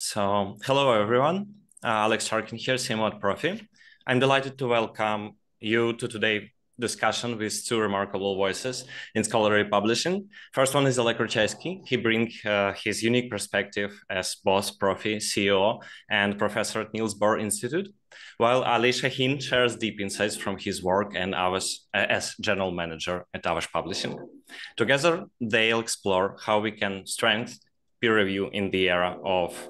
Hello everyone. Oleg Şahin here, CMO at Prophy. I'm delighted to welcome you to today's discussion with two remarkable voices in scholarly publishing. First one is Oleg Ruchayskiy. He brings his unique perspective as both Prophy, CEO, and professor at Niels Bohr Institute, while Ali Şahin shares deep insights from his work and as general manager at AVES Publishing. Together, they'll explore how we can strengthen peer review in the era of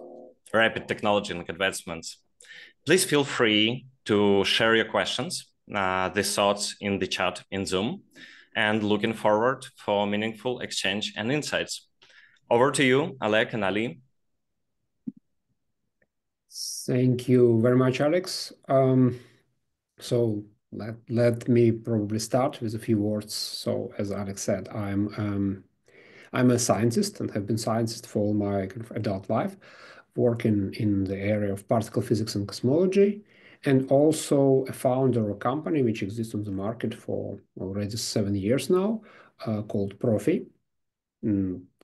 rapid technology advancements. Please feel free to share your questions, these thoughts in the chat in Zoom, and looking forward for meaningful exchange and insights. Over to you, Oleg and Ali. Thank you very much, Alex. So let me probably start with a few words. So as Alex said, I'm a scientist and have been a scientist for all my kind of adult life, working in the area of particle physics and cosmology, and also a founder of a company which exists on the market for already 7 years now, called Prophy.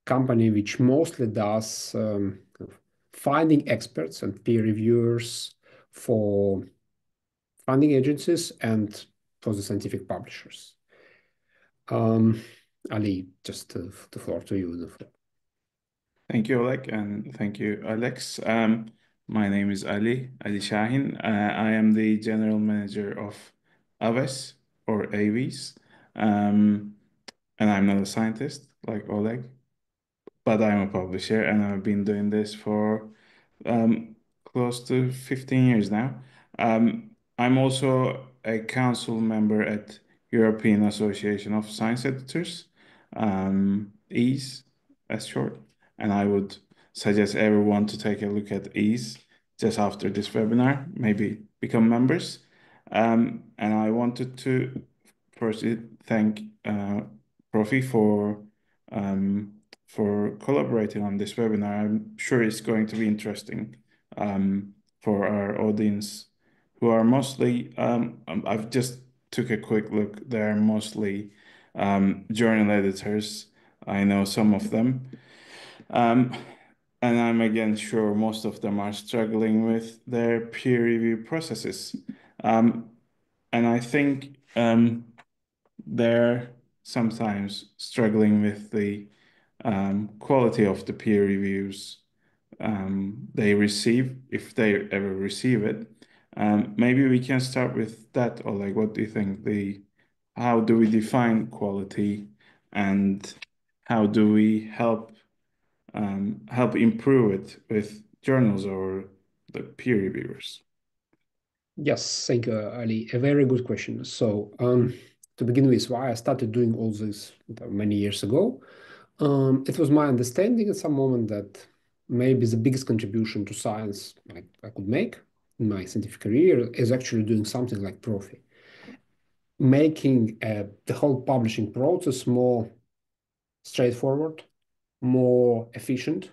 Company which mostly does finding experts and peer reviewers for funding agencies and for the scientific publishers. Ali, just the floor to you. Thank you, Oleg, and thank you, Alex. My name is Ali Şahin. I am the general manager of AVES or AVES, and I'm not a scientist like Oleg, but I'm a publisher, and I've been doing this for close to 15 years now. I'm also a council member at European Association of Science Editors, AVES as short. And I would suggest everyone to take a look at AVES just after this webinar, maybe become members. And I wanted to firstly thank Prophy for collaborating on this webinar. I'm sure it's going to be interesting for our audience, who are mostly, I've just took a quick look, they're mostly journal editors. I know some of them. And I'm again sure most of them are struggling with their peer review processes. And I think they're sometimes struggling with the quality of the peer reviews they receive, if they ever receive it. Maybe we can start with that, Oleg. What do you think? How do we define quality, and how do we help improve it with journals or the peer reviewers? Yes, thank you, Ali. A very good question. So to begin with, why I started doing all this many years ago, it was my understanding at some moment that maybe the biggest contribution to science I could make in my scientific career is actually doing something like Prophy, making the whole publishing process more straightforward, more efficient,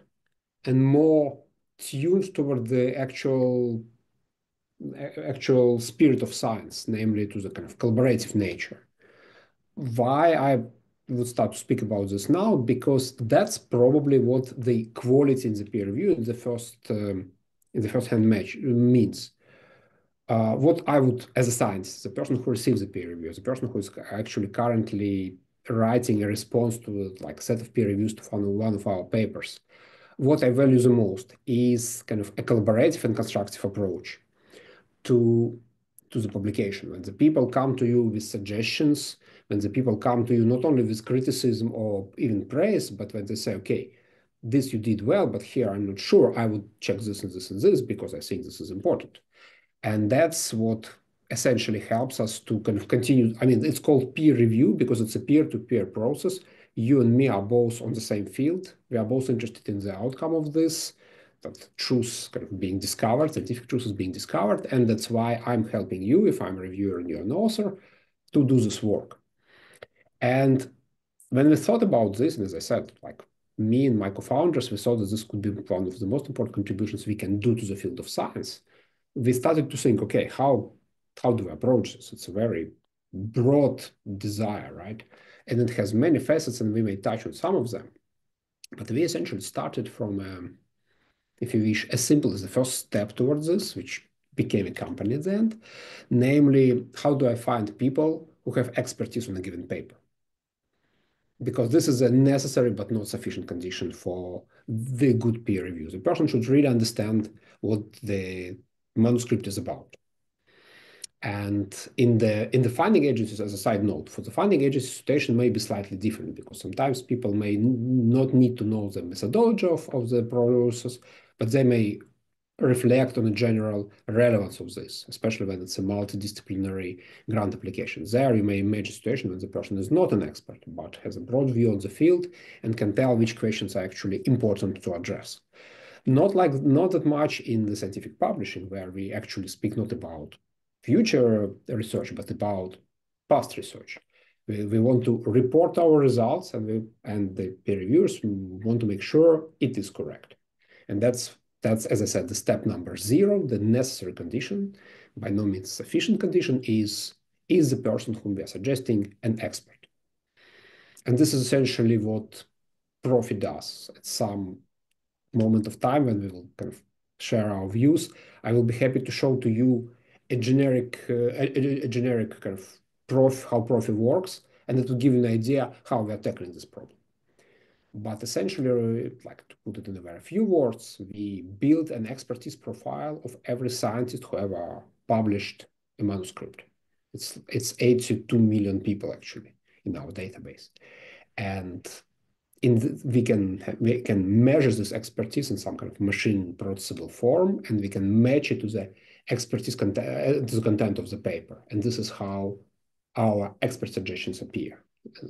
and more tuned toward the actual spirit of science, namely to the kind of collaborative nature. Why I would start to speak about this now? Because that's probably what the quality in the peer review in the first-hand match means. What I would, as a scientist, the person who receives the peer review, the person who is actually currently writing a response to like a set of peer reviews to one of our papers, what I value the most is kind of a collaborative and constructive approach to the publication. When the people come to you with suggestions, when the people come to you not only with criticism or even praise, but when they say, okay, this you did well, but here I'm not sure, I would check this and this and this because I think this is important. And that's what essentially helps us to kind of continue. I mean, it's called peer review because it's a peer-to-peer process. You and me are both on the same field. We are both interested in the outcome of this, that truth kind of being discovered, scientific truth is being discovered. And that's why I'm helping you, if I'm a reviewer and you're an author, to do this work. And when we thought about this, and as I said, like me and my co-founders, we thought that this could be one of the most important contributions we can do to the field of science. We started to think, okay, how do we approach this? It's a very broad desire, right? And it has many facets, and we may touch on some of them. But we essentially started from if you wish, as simple as the first step towards this, which became a company at the end, namely, how do I find people who have expertise on a given paper? Because this is a necessary but not sufficient condition for the good peer review. The person should really understand what the manuscript is about. And in the funding agencies, as a side note, for the funding agency, situation may be slightly different because sometimes people may not need to know the methodology of the process, but they may reflect on the general relevance of this, especially when it's a multidisciplinary grant application. There you may imagine a situation when the person is not an expert, but has a broad view on the field and can tell which questions are actually important to address. Not that much in the scientific publishing, where we actually speak not about future research, but about past research. We want to report our results, and the peer reviewers want to make sure it is correct. And that's, as I said, the step number 0, the necessary condition, by no means sufficient condition, is the person whom we are suggesting an expert. And this is essentially what Prophy does. At some moment of time when we will kind of share our views, I will be happy to show to you a generic kind of how Prophy works, and it will give you an idea how we are tackling this problem. But essentially, like to put it in a very few words, we build an expertise profile of every scientist who ever published a manuscript. It's 82 million people actually in our database, and we can measure this expertise in some kind of machine processable form, and we can match it to the expertise content, to the content of the paper. And this is how our expert suggestions appear,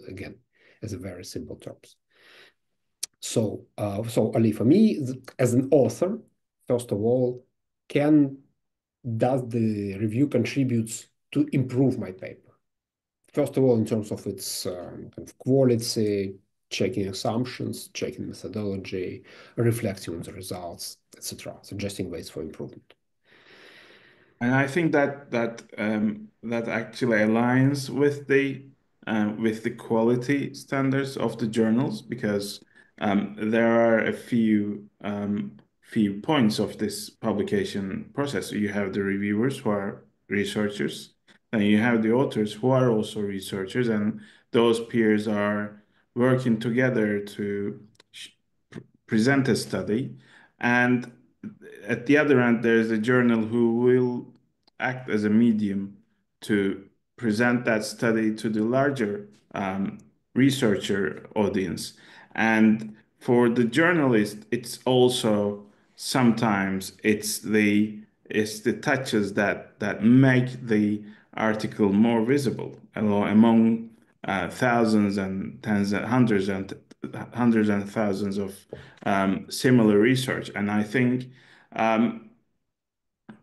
again, as a very simple terms. So, Ali, for me, as an author, first of all, does the review contributes to improve my paper? First of all, in terms of its kind of quality, checking assumptions, checking methodology, reflecting on the results, etc., suggesting ways for improvement. And I think that actually aligns with the quality standards of the journals, because there are a few points of this publication process. You have the reviewers who are researchers, and you have the authors who are also researchers, and those peers are working together to present a study. And at the other end, there's a journal who will act as a medium to present that study to the larger researcher audience. And for the journalist, it's also sometimes it's the touches that make the article more visible among thousands and tens and hundreds and thousands of similar research. And I think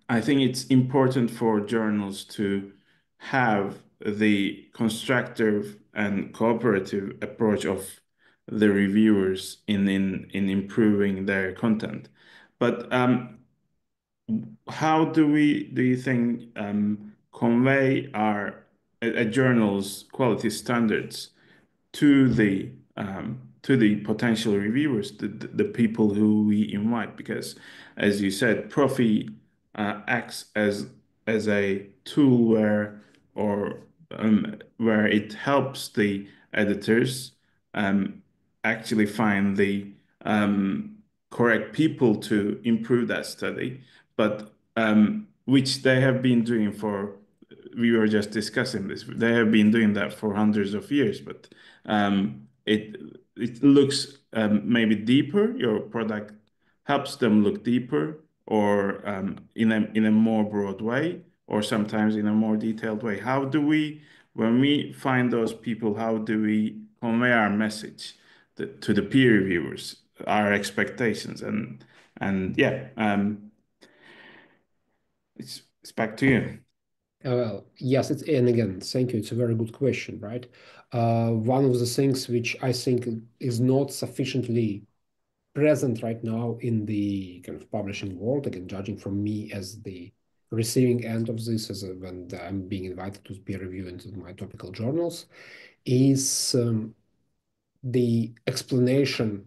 it's important for journals to have the constructive and cooperative approach of the reviewers in improving their content. But how do you think convey a journal's quality standards to the potential reviewers, the people who we invite? Because, as you said, Prophy acts as a tool where it helps the editors actually find the correct people to improve that study, but which they have been doing for. We were just discussing this. They have been doing that for hundreds of years, but it looks maybe deeper. Your product helps them look deeper, or in a more broad way, or sometimes in a more detailed way. How do we, when we find those people, how do we convey our message to the peer reviewers, our expectations, and yeah, it's back to you. Well, yes, and again, thank you. It's a very good question, right? One of the things which I think is not sufficiently present right now in the kind of publishing world, again, judging from me as the receiving end of this, when I'm being invited to peer review into my topical journals, is the explanation,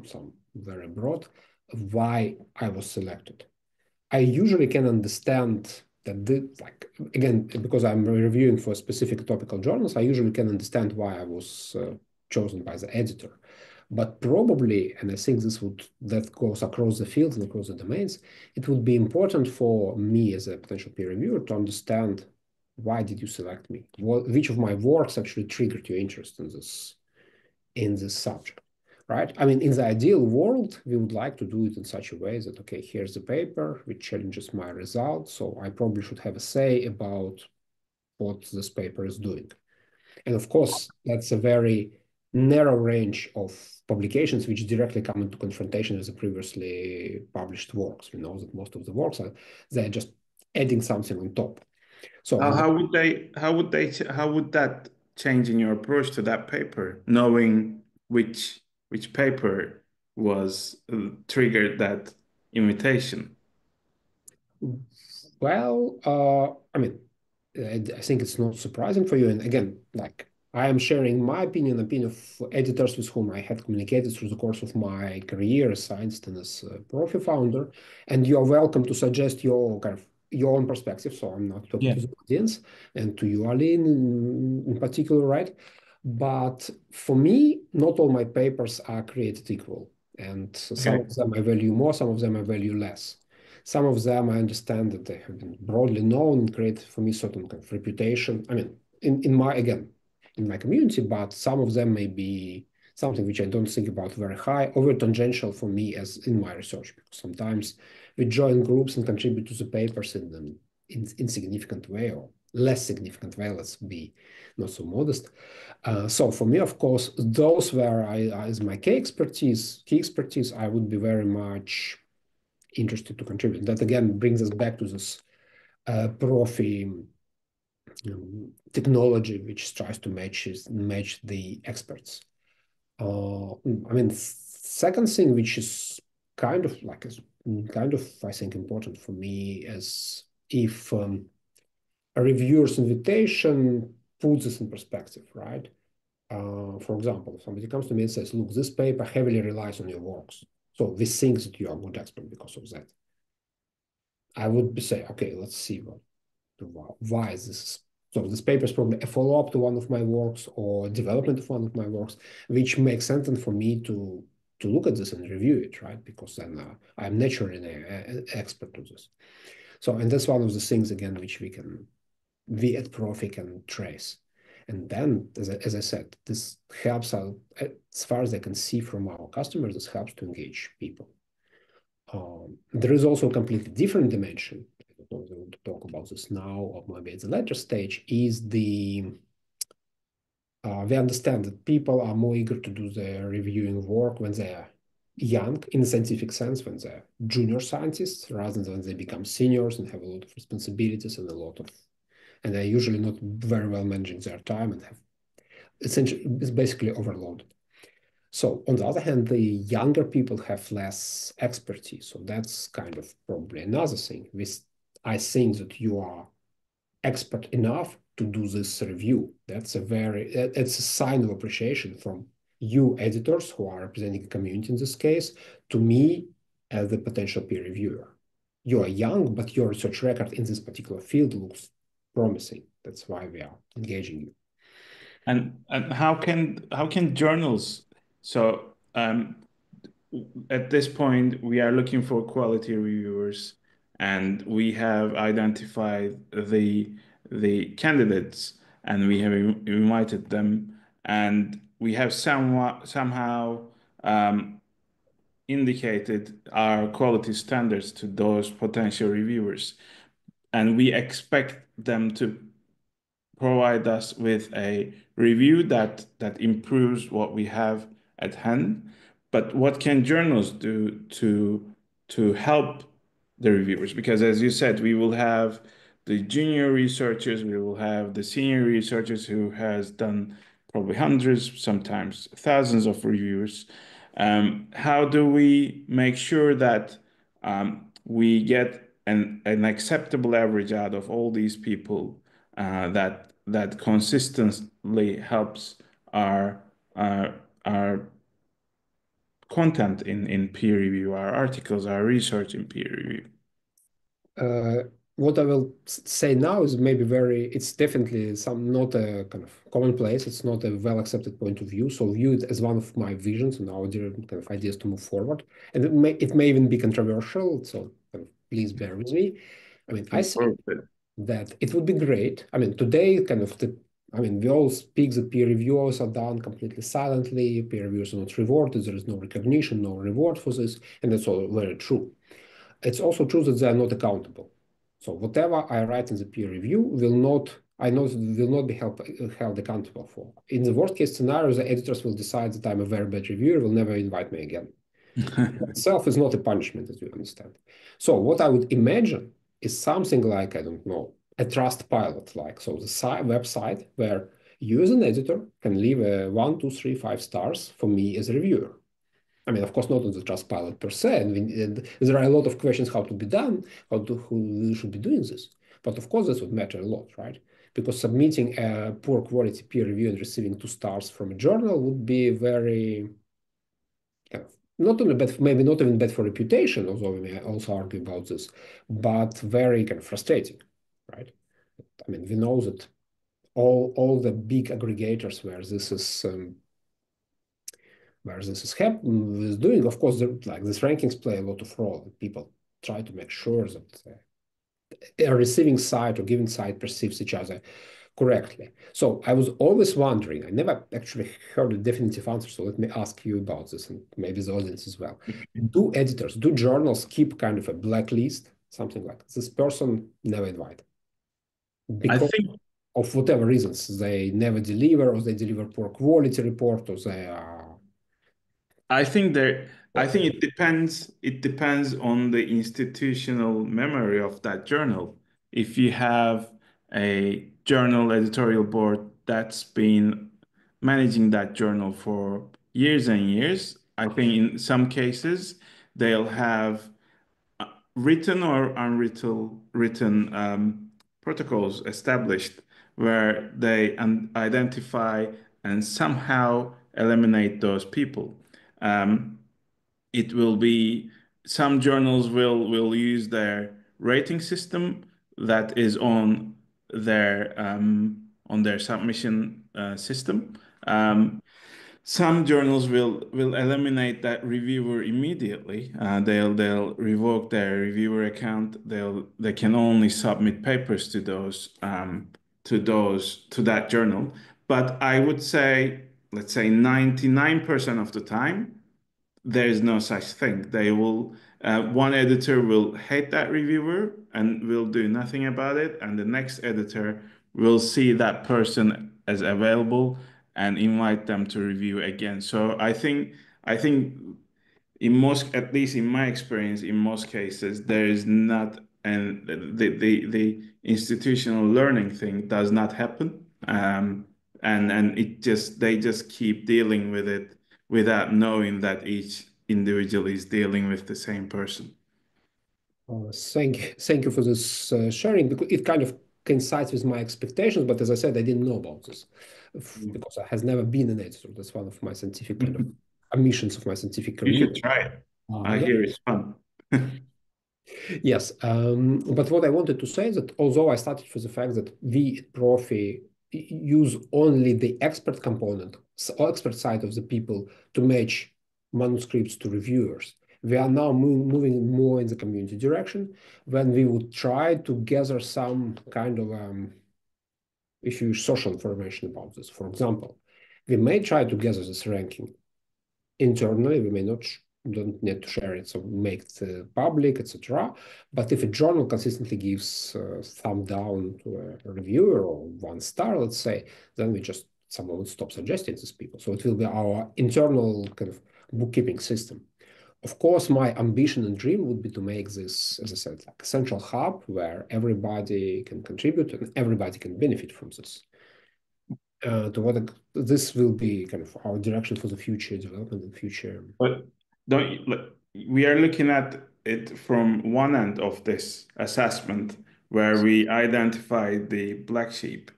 some very broad, why I was selected. I usually can understand that, again, because I'm reviewing for specific topical journals, I usually can understand why I was chosen by the editor. But probably, and I think that goes across the fields and across the domains, it would be important for me as a potential peer reviewer to understand, why did you select me? Which of my works actually triggered your interest in this subject, right? I mean, in the ideal world, we would like to do it in such a way that, okay, here's the paper which challenges my results, so I probably should have a say about what this paper is doing. And of course, that's a very narrow range of publications which directly come into confrontation with the previously published works. We know that most of the works they're just adding something on top. So How would that change in your approach to that paper, knowing which paper was triggered that invitation? well, I mean, I think it's not surprising for you. And again, I am sharing my opinion of editors with whom I had communicated through the course of my career as scientist and as a Prophy founder. And you are welcome to suggest your own perspective. So I'm not talking to the audience and to you, Ali, in particular, right? But for me, not all my papers are created equal. And some of them I value more, some of them I value less. Some of them I understand that they have been broadly known and create for me certain kind of reputation. I mean, in my community, but some of them may be something which I don't think about very high, over tangential for me as in my research, because sometimes we join groups and contribute to the papers in an insignificant way or less significant way, let's be not so modest. So for me, of course, those where as my key expertise, I would be very much interested to contribute. That again brings us back to this Prophy technology, which tries to match the experts. I mean, second thing, which is kind of I think important for me, is if a reviewer's invitation puts this in perspective, right? For example, if somebody comes to me and says, "Look, this paper heavily relies on your works, so we think that you are a good expert because of that." I would say, okay, let's see why is this. So this paper is probably a follow-up to one of my works or development of one of my works, which makes sense for me to look at this and review it, right? Because then I'm naturally an expert to this. So, and that's one of the things again which we at Prophy can trace. And then, as I said, this helps out as far as I can see from our customers. This helps to engage people. There is also a completely different dimension. I don't know if I want to talk about this now or maybe at the later stage, is we understand that people are more eager to do their reviewing work when they are young, in the scientific sense, when they're junior scientists, rather than when they become seniors and have a lot of responsibilities and they're usually not very well managing their time and have essentially, it's basically overloaded. So on the other hand, the younger people have less expertise. So that's kind of probably another thing. I think that you are expert enough to do this review. It's a sign of appreciation from you editors who are representing a community in this case, to me as the potential peer reviewer. You are young, but your research record in this particular field looks promising. That's why we are engaging you. And how can journals, so at this point we are looking for quality reviewers, and we have identified the candidates, and we have invited them, and we have somehow indicated our quality standards to those potential reviewers, and we expect them to provide us with a review that improves what we have at hand. But what can journals do to help the reviewers? Because as you said, we will have the junior researchers, we will have the senior researchers who has done probably hundreds, sometimes thousands of reviews. How do we make sure that we get an acceptable average out of all these people that consistently helps our our content in peer review, our articles, our research in peer review? What I will say now is maybe it's definitely not a kind of commonplace. It's not a well-accepted point of view. So view it as one of my visions and our kind of ideas to move forward. And it may even be controversial. So kind of please bear with me. I mean, I say that it would be great. I mean, today we all speak that peer reviewers are done completely silently. Peer reviewers are not rewarded. There is no recognition, no reward for this. And that's all very true. It's also true that they are not accountable. So whatever I write in the peer review will not be held accountable for. In the worst case scenario, the editors will decide that I'm a very bad reviewer, will never invite me again. Itself is not a punishment, as you understand. So what I would imagine is something like, I don't know, a trust pilot, so the website where you as an editor can leave a 1, 2, 3, 5 stars for me as a reviewer. I mean, of course, not on the trust pilot per se, and there are a lot of questions how to be done, who should be doing this. But of course, this would matter a lot, right? Because submitting a poor quality peer review and receiving 2 stars from a journal would be very not only bad, maybe not even bad for reputation, although we may also argue about this, but very kind of frustrating, right? I mean, we know that all the big aggregators where this is doing, of course, these rankings play a lot of role. People try to make sure that a receiving side or giving side perceives each other correctly. So I was always wondering, I never actually heard a definitive answer, so let me ask you about this and maybe the audience as well. Do journals keep kind of a blacklist, something like this person never invited? Because of whatever reasons, they never deliver, or they deliver poor quality report, or they are... I think it depends. It depends on the institutional memory of that journal. If you have a journal editorial board that's been managing that journal for years and years, I think in some cases they'll have written or written protocols established where they identify and somehow eliminate those people. It will be some journals will use their rating system that is on their submission system. Some journals will eliminate that reviewer immediately. They'll revoke their reviewer account. They can only submit papers to that journal. But I would say, let's say 99% of the time, there is no such thing. One editor will hate that reviewer and will do nothing about it, and the next editor will see that person as available and invite them to review again. So I think at least in my experience, in most cases, there is not, and the institutional learning thing does not happen. And they just keep dealing with it without knowing that each individual is dealing with the same person. Thank you for this sharing, because it kind of coincides with my expectations. But as I said, I didn't know about this because I has never been an editor. That's one of my scientific kind of missions of my scientific career. You could try it. I hear it's fun. Yes, but what I wanted to say is that although I started with the fact that we at Prophy use only the expert component, expert side of the people to match manuscripts to reviewers, we are now moving more in the community direction, when we would try to gather some kind of social information about this. For example, we may try to gather this ranking internally. We may not don't need to share it, so make it public, etc. But if a journal consistently gives thumb down to a reviewer or 1 star, let's say, then someone would stop suggesting these people. So it will be our internal kind of bookkeeping system. Of course, my ambition and dream would be to make this, as I said, like a central hub where everybody can contribute and everybody can benefit from this. This will be kind of our direction for the future development and future. But we are looking at it from one end of this assessment where we identify the black sheep,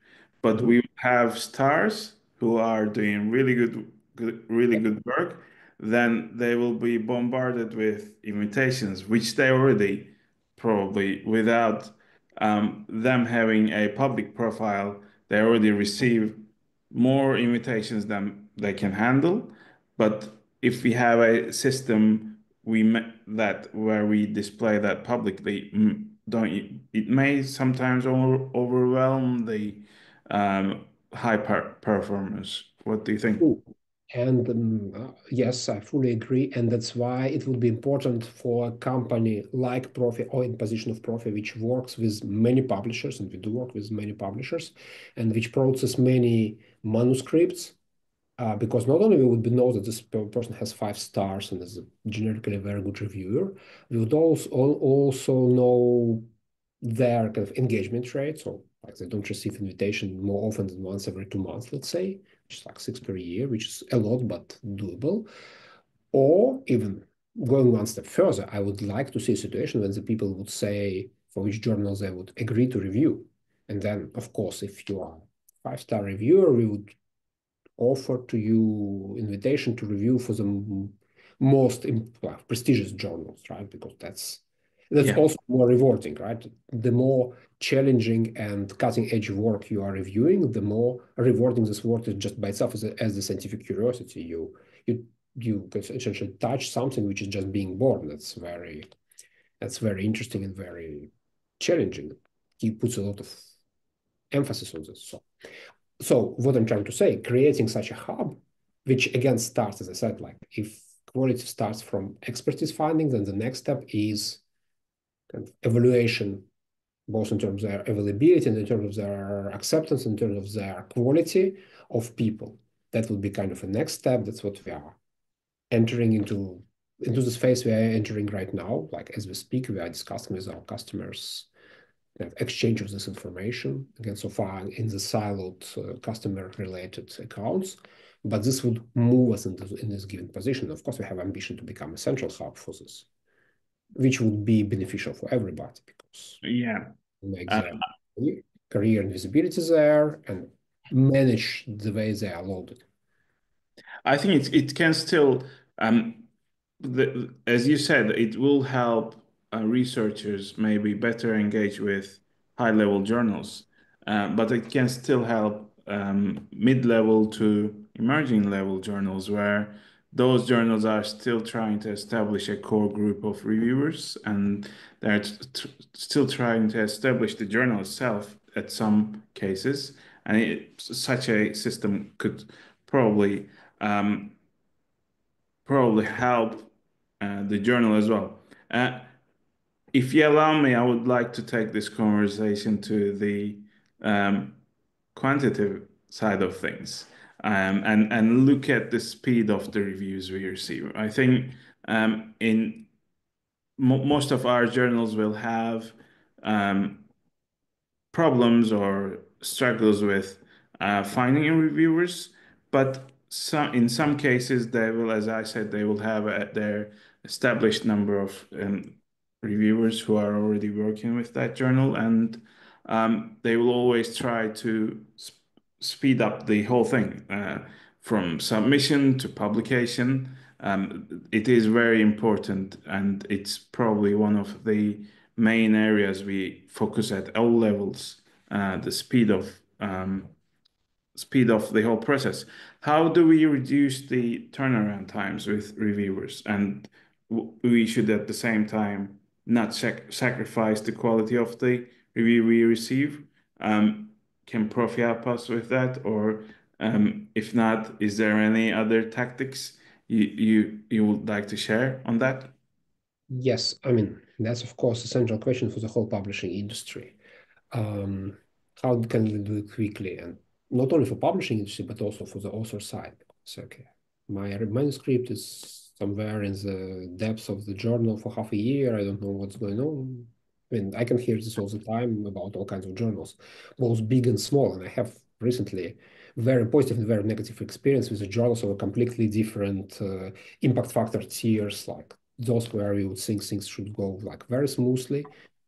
but we have stars who are doing really good work then they will be bombarded with invitations, which they already probably, without them having a public profile, they already receive more invitations than they can handle. But if we have a system that where we display that publicly, don't it may sometimes overwhelm the high performers. What do you think? Ooh. And yes, I fully agree. And that's why it would be important for a company like Prophy or in position of Prophy, which works with many publishers, and we do work with many publishers, and which process many manuscripts, because not only we would know that this person has 5 stars and is generically a very good reviewer, we would also know their kind of engagement rate. So like they don't receive invitation more often than once every 2 months, let's say, which is like 6 per year, which is a lot, but doable. Or even going one step further, I would like to see a situation when the people would say for which journals they would agree to review. And then, of course, if you are a 5-star reviewer, we would offer to you invitation to review for the most prestigious journals, right? Because that's Yeah. also more rewarding, right? The more challenging and cutting-edge work you are reviewing, the more rewarding this work is just by itself as a scientific curiosity. You can essentially touch something which is just being born. That's very interesting and very challenging. He puts a lot of emphasis on this. So what I'm trying to say, creating such a hub, which again starts, as I said, like if quality starts from expertise finding, then the next step is kind of evaluation, both in terms of their availability and in terms of their acceptance, in terms of their quality of people. That would be kind of a next step. That's what we are entering into this phase we are entering right now. Like as we speak, we are discussing with our customers exchange of this information, again, so far in the siloed customer-related accounts. But this would move us in this given position. Of course, we have ambition to become a central hub for this, which would be beneficial for everybody because Yeah. make their career and visibility there and manage the way they are loaded. I think it can still, as you said, it will help researchers maybe better engage with high-level journals, but it can still help mid-level to emerging level journals where those journals are still trying to establish a core group of reviewers and they're still trying to establish the journal itself at some cases. And such a system could probably help the journal as well. If you allow me, I would like to take this conversation to the quantitative side of things and look at the speed of the reviews we receive. I think in most of our journals will have problems or struggles with finding reviewers, but in some cases they will, as I said, they will have their established number of reviewers who are already working with that journal, and they will always try to speed up the whole thing from submission to publication. It is very important, and it's probably one of the main areas we focus at all levels, the speed of the whole process. How do we reduce the turnaround times with reviewers? And we should at the same time not sacrifice the quality of the review we receive. Can Profi help us with that? Or if not, is there any other tactics you would like to share on that? Yes, I mean, that's of course a central question for the whole publishing industry. Um, how can we do it quickly? And not only for publishing industry, but also for the author side. Because, okay, my manuscript is somewhere in the depths of the journal for half a year. I don't know what's going on. I mean, I can hear this all the time about all kinds of journals, both big and small. And I have recently very positive and very negative experience with the journals of a completely different impact factor tiers, like those where you would think things should go like very smoothly,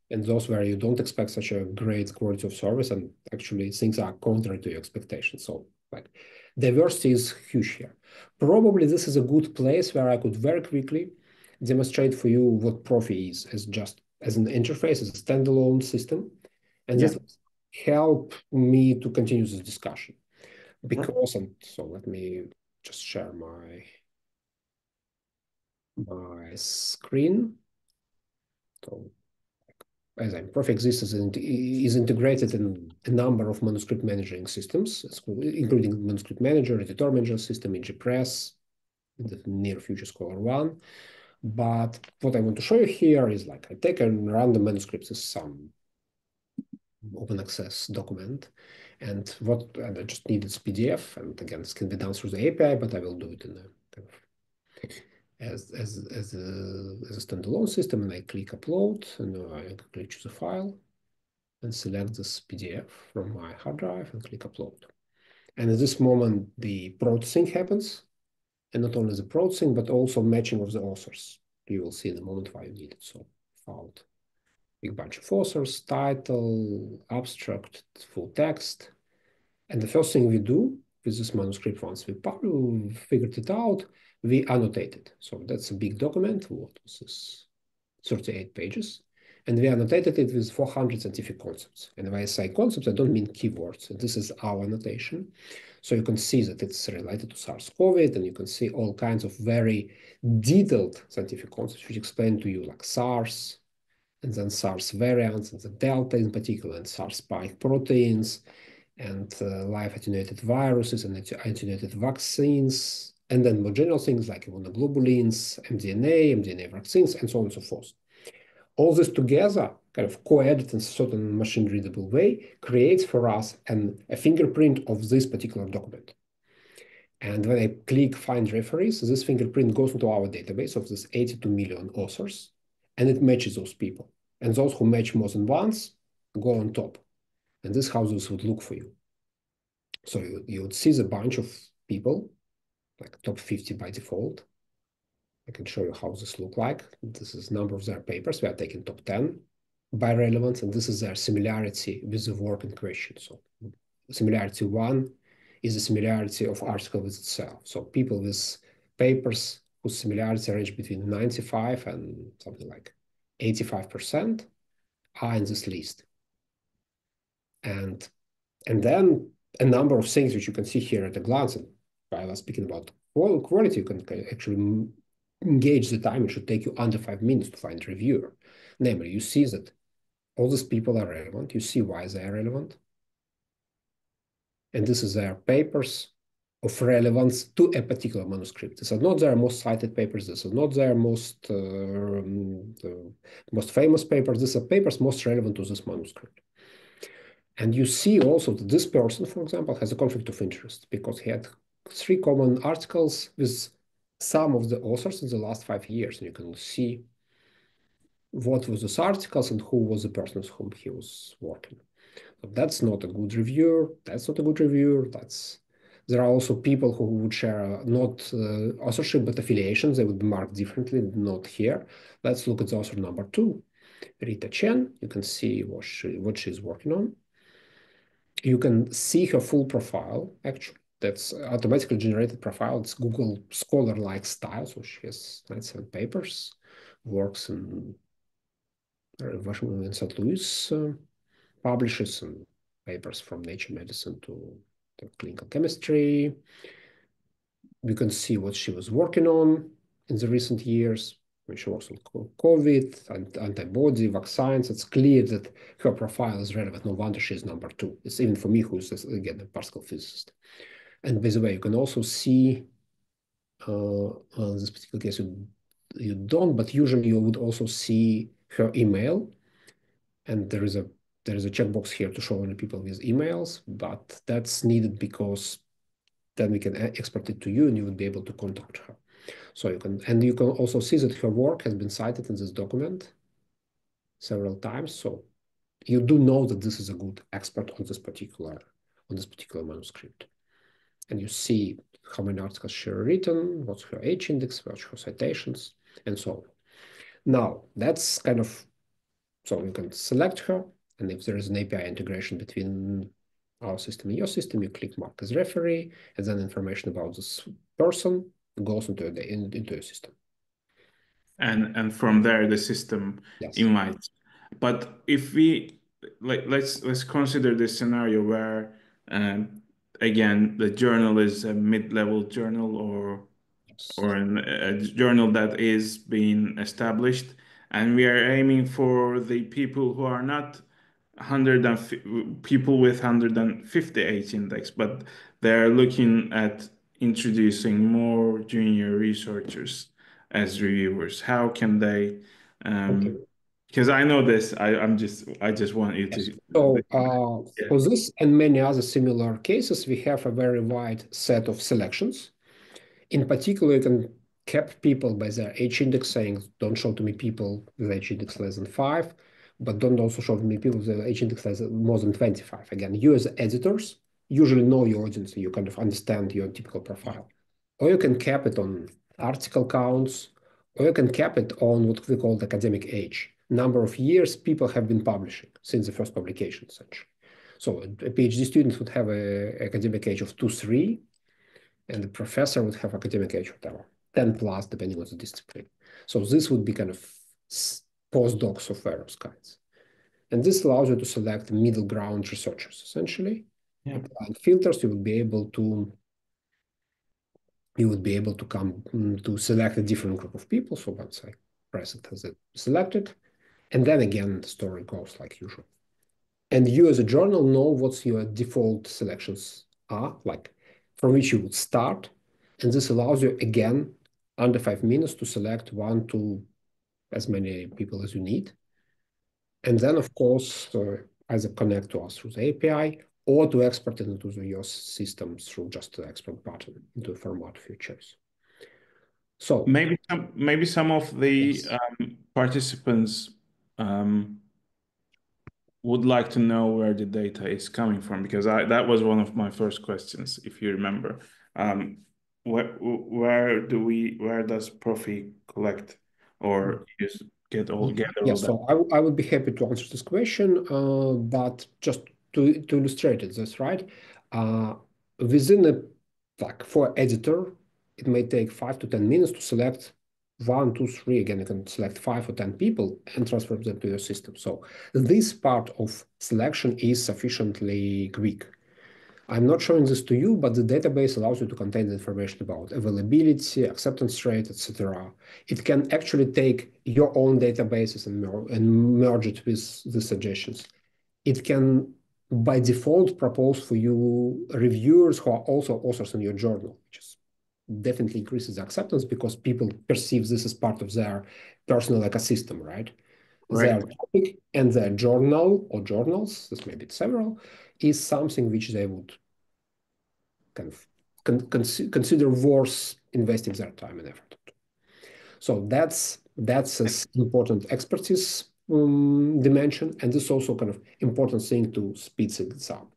and those where you don't expect such a great quality of service, and actually things are contrary to your expectations. So Like diversity is huge here. Probably this is a good place where I could very quickly demonstrate for you what Prophy is as an interface, as a standalone system. And this will help me to continue this discussion. Because, and so let me just share my screen. So as Prophy exists is integrated in a number of manuscript managing systems, including Manuscript Manager, Editor Manager system, EGPress, in the near future Scholar One. But what I want to show you here is like I take and run the manuscripts as some open access document, and I just need its PDF, and again, this can be done through the API, but I will do it in a kind of as a standalone system, and I click upload, and I click choose a file, and select this PDF from my hard drive, and click upload. And at this moment, the processing happens, and not only the processing, but also matching of the authors. You will see in a moment why you need it. So found big bunch of authors, title, abstract, full text. And the first thing we do with this manuscript, once we figured it out, we annotate it. So that's a big document. What was this? 38 pages. And we annotated it with 400 scientific concepts. And when I say concepts, I don't mean keywords. This is our annotation. So you can see that it's related to SARS-CoV, and you can see all kinds of very detailed scientific concepts which explain to you like SARS, and then SARS variants, and the Delta in particular, and SARS spike proteins, and live attenuated viruses, and attenuated vaccines, and then more general things like immunoglobulins, mDNA vaccines, and so on and so forth. All this together, kind of co-edited in a certain machine-readable way, creates for us a fingerprint of this particular document. And when I click Find Referees, this fingerprint goes into our database of this 82 million authors, and it matches those people. And those who match more than once go on top. And this is how this would look for you. So you would see the bunch of people, like top 50 by default. I can show you how this look like. This is number of their papers. We are taking top 10 by relevance, and this is their similarity with the work in question. So similarity 1 is the similarity of article with itself. So people with papers whose similarity range between 95 and something like 85% are in this list. And then a number of things which you can see here at a glance. And while I was speaking about quality, you can actually engage the time. It should take you under 5 minutes to find a reviewer. Namely, you see that all these people are relevant. You see why they are relevant. And this is their papers of relevance to a particular manuscript. These are not their most cited papers. These are not their most famous papers. These are papers most relevant to this manuscript. And you see also that this person, for example, has a conflict of interest because he had 3 common articles with some of the authors in the last 5 years. And you can see what was those articles and who was the person with whom he was working. So that's not a good reviewer. That's not a good reviewer. There are also people who would share not authorship, but affiliations. They would be marked differently, not here. Let's look at the author number 2, Rita Chen. You can see what she's working on. You can see her full profile, actually. That's automatically generated profile. It's Google Scholar-like style. So she has 97 papers, works in Washington and St. Louis, publishes some papers from Nature Medicine to clinical chemistry. You can see what she was working on in the recent years when she works on COVID and antibody vaccines. It's clear that her profile is relevant. No wonder she's number 2. It's even for me, who's, again, a particle physicist. And by the way, you can also see, in this particular case, you don't, but usually you would also see her email. And there is a checkbox here to show only people with emails, but that's needed because then we can export it to you and you would be able to contact her. So you can also see that her work has been cited in this document several times. So you do know that this is a good expert on this particular manuscript. And you see how many articles she has written, what's her H index, what's her citations, and so on. Now, that's so you can select her, and if there is an API integration between our system and your system, you click mark as referee, and then information about this person goes into your system. And from there the system invites. But if we let's consider this scenario where again the journal is a mid-level journal or a journal that is being established, and we are aiming for the people who are not people with 150 H index, but they're looking at introducing more junior researchers as reviewers. How can they? Because I know this, I just want you to. So for this and many other similar cases, we have a very wide set of selections. In particular, you can cap people by their H index, saying don't show to me people with H index less than 5, but don't also show to me people with H index more than 25. Again, you as editors usually know your audience, so you kind of understand your typical profile. Or you can cap it on article counts, or you can cap it on what we call the academic age. Number of years people have been publishing since the first publication, essentially. So a PhD student would have an academic age of 2-3, and the professor would have academic age, whatever, 10 plus, depending on the discipline. So this would be kind of postdocs of various kinds. And this allows you to select middle ground researchers, essentially. Applying filters, you would be able to come to select a different group of people. So once I press it as it selected, and then again, the story goes like usual. And you as a journal know what's your default selections are, like from which you would start. And this allows you, again, under 5 minutes to select 1 to as many people as you need. And then, of course, either connect to us through the API or to export it into your system through just the export button into a format of your choice. So maybe some of the participants would like to know where the data is coming from, because that was one of my first questions, if you remember. Where does Prophy collect or gather all that? So I would be happy to answer this question, but just to illustrate it, that's right. Within for editor, it may take 5 to 10 minutes to select 1, 2, 3. Again, you can select 5 or 10 people and transfer them to your system. So this part of selection is sufficiently quick. I'm not showing this to you, but the database allows you to contain the information about availability, acceptance rate, etc. It can actually take your own databases and merge it with the suggestions. It can, by default, propose for you reviewers who are also authors in your journal, which is definitely increases the acceptance because people perceive this as part of their personal ecosystem, right? Their topic and their journal or journals, this may be several, is something which they would kind of consider worth investing their time and effort. So that's an important expertise dimension, and this is also kind of important thing to speed things up.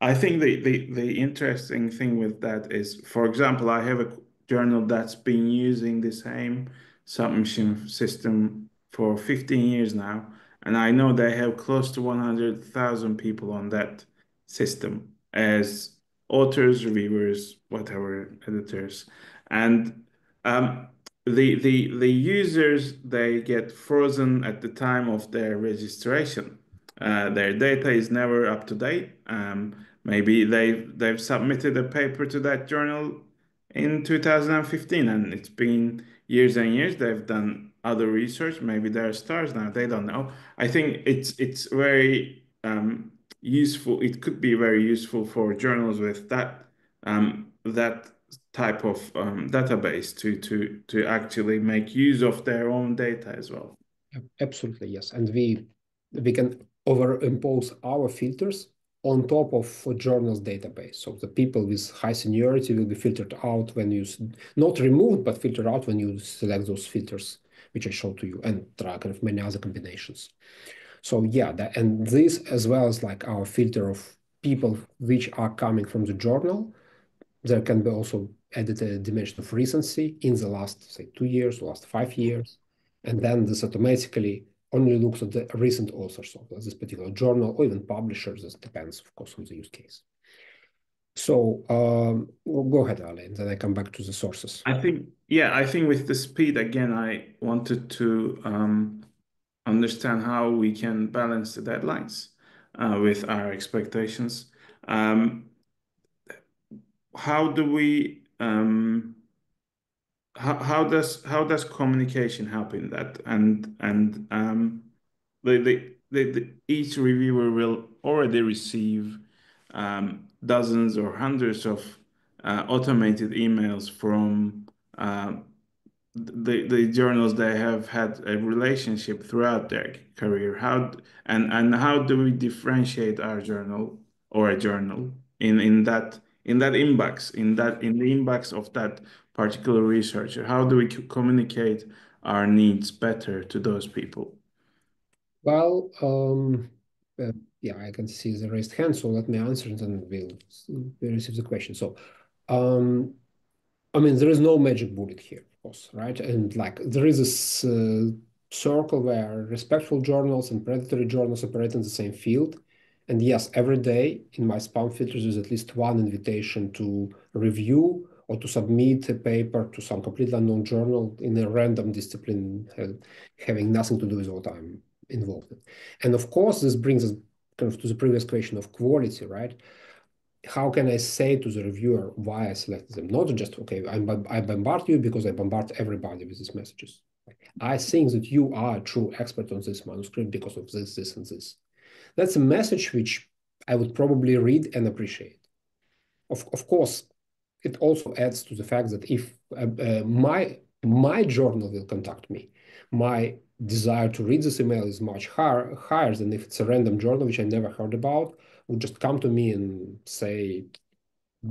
I think the interesting thing with that is, for example, I have a journal that's been using the same submission system for 15 years now, and I know they have close to 100,000 people on that system as authors, reviewers, whatever, editors, and the users, they get frozen at the time of their registration. Their data is never up to date. Maybe they've submitted a paper to that journal in 2015, and it's been years and years. They've done other research. Maybe they're stars now. They don't know. I think it's very useful. It could be very useful for journals with that type of database to actually make use of their own data as well. Absolutely, yes. And we can overimpose our filters on top of a journal's database. So the people with high seniority will be filtered out when you, not removed, but filtered out when you select those filters, which I showed to you, and there are kind of many other combinations. So yeah, and this as well as like our filter of people which are coming from the journal, there can be also added a dimension of recency in the last, say, 2 years, last 5 years. And then this automatically only looks at the recent authors of this particular journal, or even publishers. This depends, of course, on the use case. So go ahead, Ali, and then I come back to the sources. I think with the speed, again, I wanted to understand how we can balance the deadlines with our expectations. How do we how does communication help in that? And each reviewer will already receive dozens or hundreds of automated emails from the journals they have had a relationship throughout their career. How do we differentiate our journal or a journal in that inbox, in the inbox of that particular researcher? How do we communicate our needs better to those people? Well, yeah, I can see the raised hand, so let me answer and then we'll receive the question. So, I mean, there is no magic bullet here, of course, right? And like there is this circle where respectful journals and predatory journals operate in the same field. And yes, every day in my spam filters is at least one invitation to review or to submit a paper to some completely unknown journal in a random discipline having nothing to do with what I'm involved in. And of course, this brings us kind of to the previous question of quality, right? How can I say to the reviewer why I selected them? Not just, okay, I bombard you because I bombard everybody with these messages. I think that you are a true expert on this manuscript because of this, this, and this. That's a message which I would probably read and appreciate. Of course, it also adds to the fact that if my journal will contact me, my desire to read this email is much higher than if it's a random journal which I never heard about, would just come to me and say,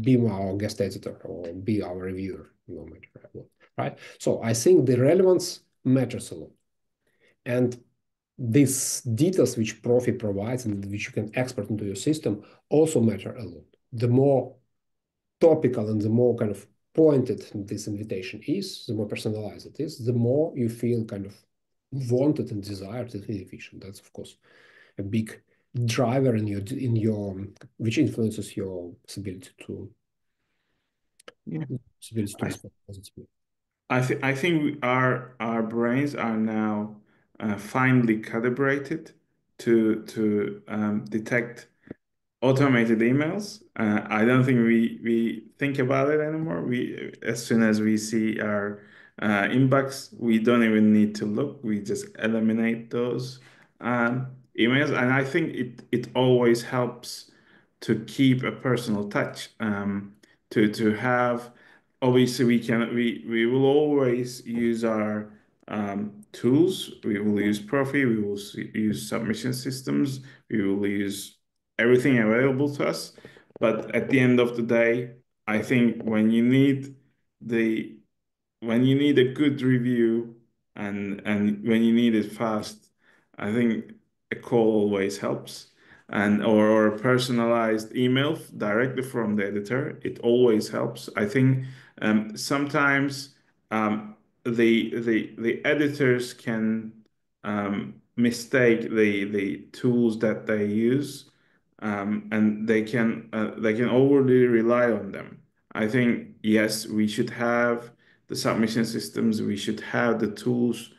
be our guest editor or be our reviewer, no matter what, right? So I think the relevance matters a lot. And these details which Prophy provides and which you can export into your system also matter a lot. The more topical and the more kind of pointed this invitation is, the more personalized it is, the more you feel kind of wanted and desired in the fiction. That's of course a big driver in your which influences your ability to respond positively. I think our brains are now finely calibrated to detect automated emails. I don't think we think about it anymore. We as soon as we see our inbox, we don't even need to look. We just eliminate those emails, and I think it always helps to keep a personal touch. To have obviously we will always use our tools. We will use Prophy. We will use submission systems. We will use everything available to us. But at the end of the day, I think when you need a good review and when you need it fast, I think a call always helps. And or a personalized email directly from the editor, it always helps. I think sometimes the editors can mistake the tools that they use, and they can overly rely on them. I think yes, we should have the submission systems. We should have the tools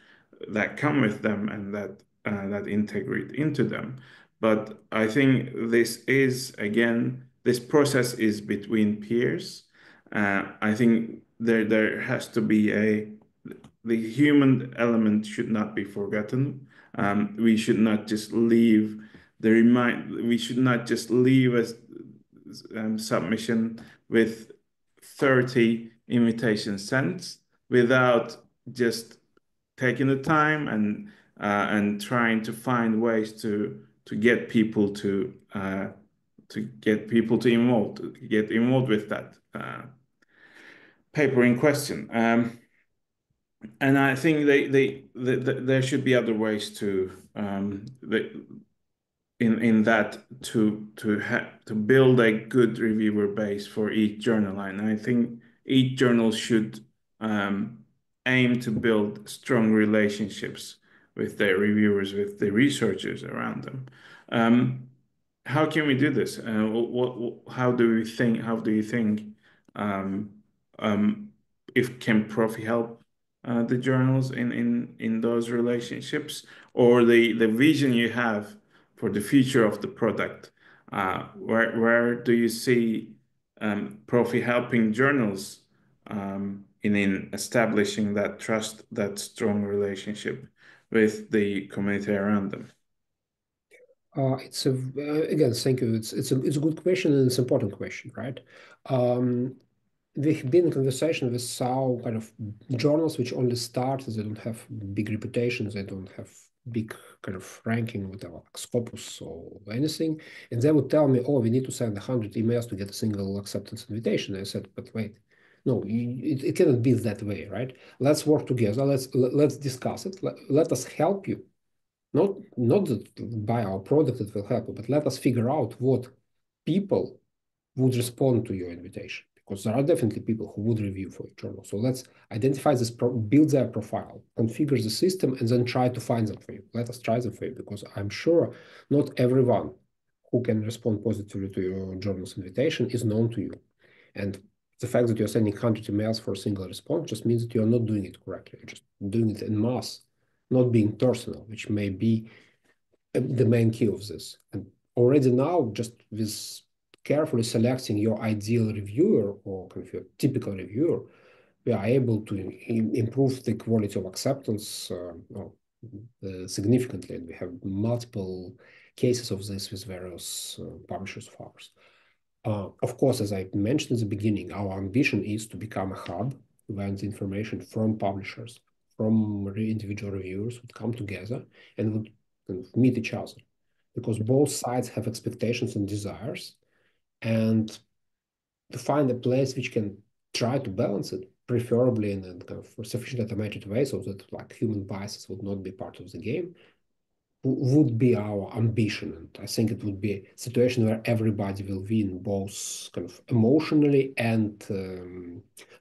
that come with them and that integrate into them. But I think this process is between peers. I think there has to be the human element should not be forgotten. We should not just leave we should not just leave a submission with 30 invitations sent without just taking the time and trying to find ways to get people to get involved with that paper in question. And I think there should be other ways to in that to build a good reviewer base for each journal line. And I think each journal should aim to build strong relationships their reviewers, with the researchers around them. How can we do this? How do you think um, if can Prophy help the journals in those relationships, or the vision you have for the future of the product? Where do you see Prophy helping journals in establishing that trust, that strong relationship with the community around them? It's again, thank you. It's a good question, and it's an important question, right? We've been in conversation with some kind of journals which only start, they don't have big reputations, they don't have big kind of ranking with our Scopus or anything, and they would tell me, oh, we need to send 100 emails to get a single acceptance invitation. I said, but wait, no, it cannot be that way, right? Let's work together. Let's discuss it. Let us help you. Not that by our product it will help you, but let us figure out what people would respond to your invitation, because there are definitely people who would review for your journal. So let's identify this, build their profile, configure the system, and then try to find them for you. Let us try them for you, because I'm sure not everyone who can respond positively to your journal's invitation is known to you. And the fact that you're sending 100 emails for a single response just means that you're not doing it correctly. You're just doing it en masse, not being personal, which may be the main key of this. And already now, just with carefully selecting your ideal reviewer or kind of your typical reviewer, we are able to improve the quality of acceptance significantly. And we have multiple cases of this with various publishers of ours. Of course, as I mentioned in the beginning, our ambition is to become a hub where the information from publishers, from individual reviewers would come together and would kind of meet each other, because both sides have expectations and desires, and to find a place which can try to balance it, preferably in a kind of sufficient automated way, so that like human biases would not be part of the game, would be our ambition. And I think it would be a situation where everybody will win, both kind of emotionally and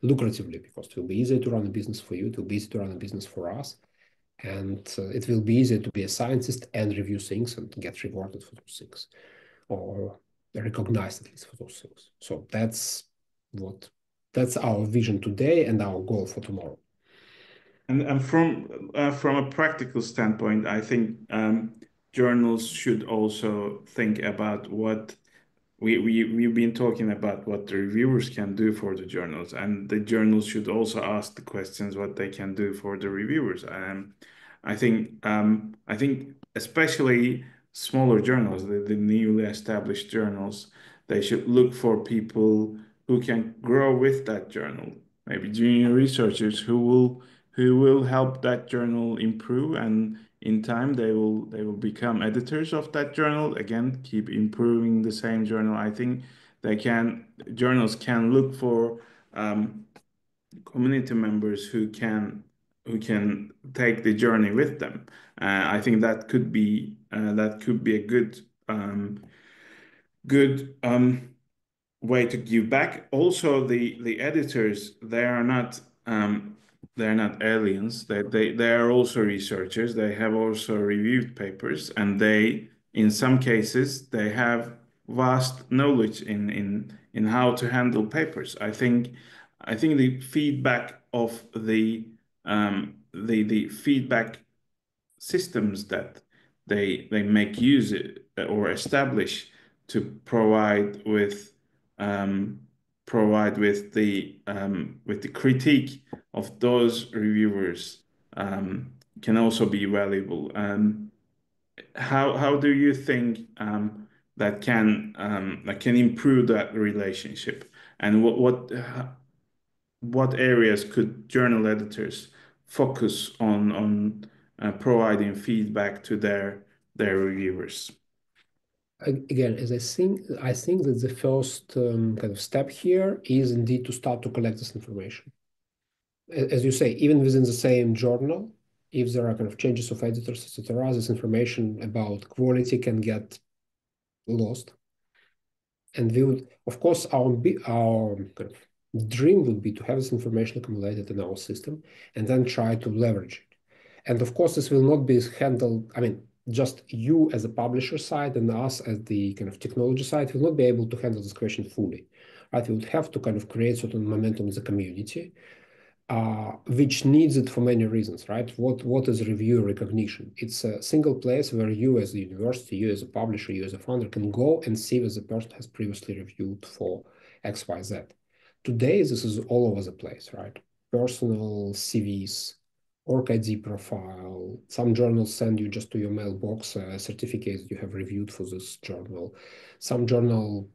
lucratively, because it will be easier to run a business for you, it will be easier to run a business for us, and it will be easier to be a scientist and review things and get rewarded for those things, or recognized at least for those things. So that's our vision today and our goal for tomorrow. And from a practical standpoint, I think journals should also think about what we've been talking about, what the reviewers can do for the journals, and the journals should also ask the questions what they can do for the reviewers. I think especially smaller journals, the newly established journals, they should look for people who can grow with that journal, maybe junior researchers who will help that journal improve, and in time they will become editors of that journal, again keep improving the same journal. I think journals can look for community members who can take the journey with them. I think that could be a good way to give back. Also, the editors, they're not aliens. They are also researchers. They have also reviewed papers, and in some cases they have vast knowledge in how to handle papers. I think the feedback of the feedback systems that they make use or establish to provide with the critique of those reviewers can also be valuable. How do you think that can improve that relationship, and what areas could journal editors focus on providing feedback to their reviewers? Again, as I think that the first kind of step here is indeed to start to collect this information. As you say, even within the same journal, if there are kind of changes of editors, etc., this information about quality can get lost. And we would, of course, our kind of dream would be to have this information accumulated in our system and then try to leverage it. And of course, this will not be handled, I mean, just you as a publisher side and us as the kind of technology side will not be able to handle this question fully, right? We would have to kind of create certain momentum in the community, which needs it for many reasons, right? What is review recognition? It's a single place where you as a university, you as a publisher, you as a founder can go and see whether the person has previously reviewed for X, Y, Z. Today, this is all over the place, right? Personal CVs, OrgID profile. Some journals send you just to your mailbox certificates you have reviewed for this journal. Some journal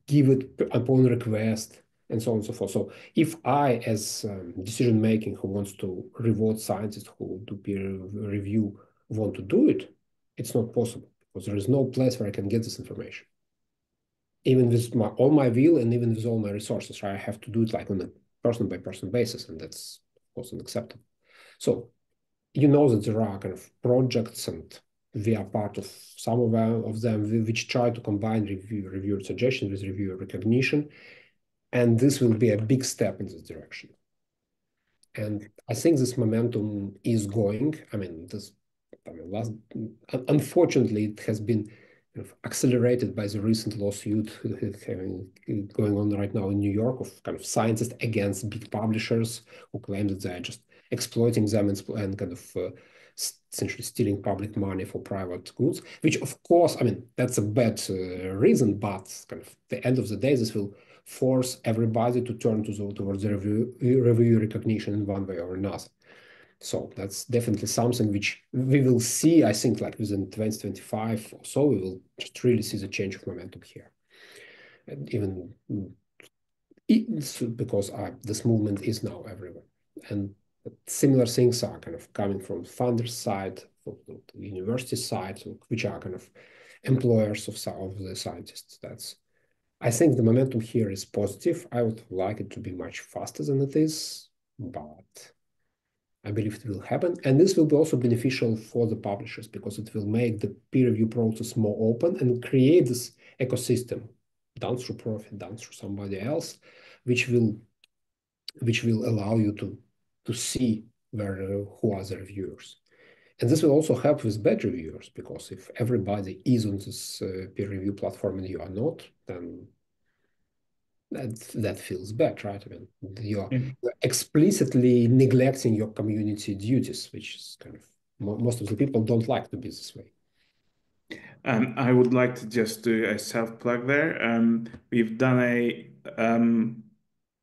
give it upon request, and so on and so forth. So if I, as decision making who wants to reward scientists who do peer review, want to do it, it's not possible because there is no place where I can get this information. Even with all my will and even with all my resources, right? I have to do it like on a person by person basis, and that's of course unacceptable. So you know that there are kind of projects, and we are part of some of them which try to combine reviewer suggestion with reviewer recognition, and this will be a big step in this direction. And I think this momentum is going. Unfortunately, it has been kind of accelerated by the recent lawsuit going on right now in New York of kind of scientists against big publishers who claim that they are just exploiting them and kind of essentially stealing public money for private goods, which of course, I mean, that's a bad reason, but kind of at the end of the day, this will force everybody to turn towards the review recognition in one way or another. So that's definitely something which we will see, I think, like within 2025 or so, we will just really see the change of momentum here. And even it's because this movement is now everywhere. And similar things are kind of coming from funders' side, from the university side, which are kind of employers of the scientists. I think the momentum here is positive. I would like it to be much faster than it is, but I believe it will happen. And this will be also beneficial for the publishers because it will make the peer review process more open and create this ecosystem done through Prophy, done through somebody else, which will allow you to see who are the reviewers. And this will also help with bad reviewers because if everybody is on this peer review platform and you are not, then that feels bad, right? I mean, you're explicitly neglecting your community duties, which is kind of most of the people don't like to be this way. I would like to just do a self plug there. We've done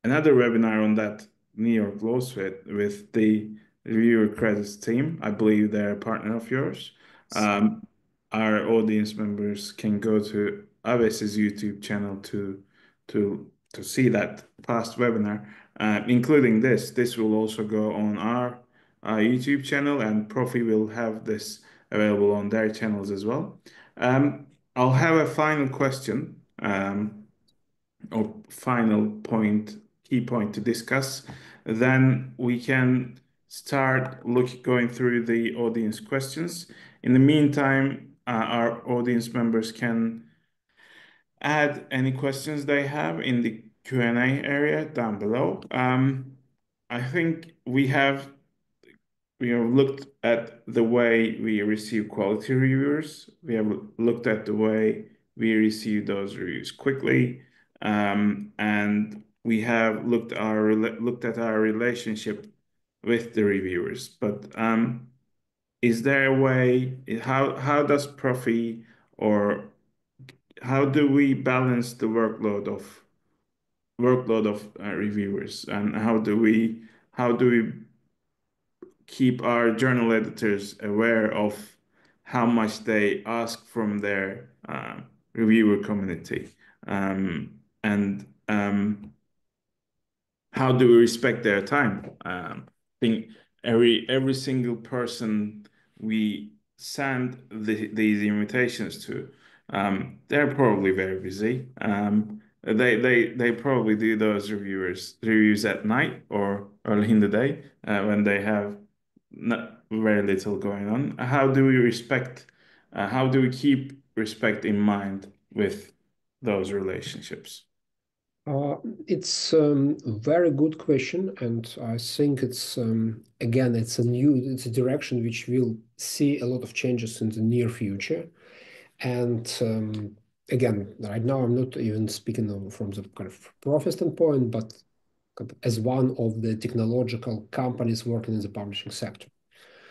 another webinar on that New York lawsuit with the reviewer credits team. I believe they're a partner of yours. Our audience members can go to AVES's YouTube channel to see that past webinar, including this. This will also go on our YouTube channel, and Prophy will have this available on their channels as well. I'll have a final question or final point, key point to discuss. Then we can start going through the audience questions. In the meantime, our audience members can add any questions they have in the Q&A area down below. I think we have looked at the way we receive quality reviewers. We have looked at the way we receive those reviews quickly, and we have looked at our relationship with the reviewers. But is there a way? How does Prophy, or how do we balance the workload of reviewers, and how do we keep our journal editors aware of how much they ask from their reviewer community, and how do we respect their time? I think every single person we send these invitations to, they're probably very busy. They probably do those reviews at night or early in the day when they have not very little going on. How do we keep respect in mind with those relationships? It's a very good question, and I think it's again it's a direction which will see a lot of changes in the near future. And again, right now I'm not even speaking from the kind of Prophy standpoint, but as one of the technological companies working in the publishing sector.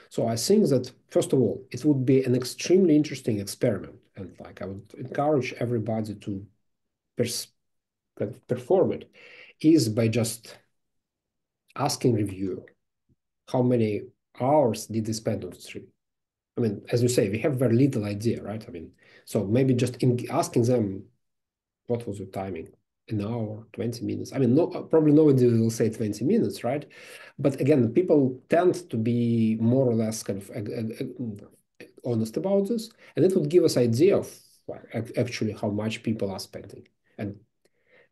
So I think that first of all, it would be an extremely interesting experiment, and like I would encourage everybody to perform it, is by just asking reviewer how many hours did they spend on the stream. I mean, as you say, we have very little idea, right? I mean, so maybe just in asking them, what was your timing? An hour, 20 minutes. I mean, no, probably nobody will say 20 minutes, right? But again, people tend to be more or less kind of honest about this, and it would give us idea of actually how much people are spending. And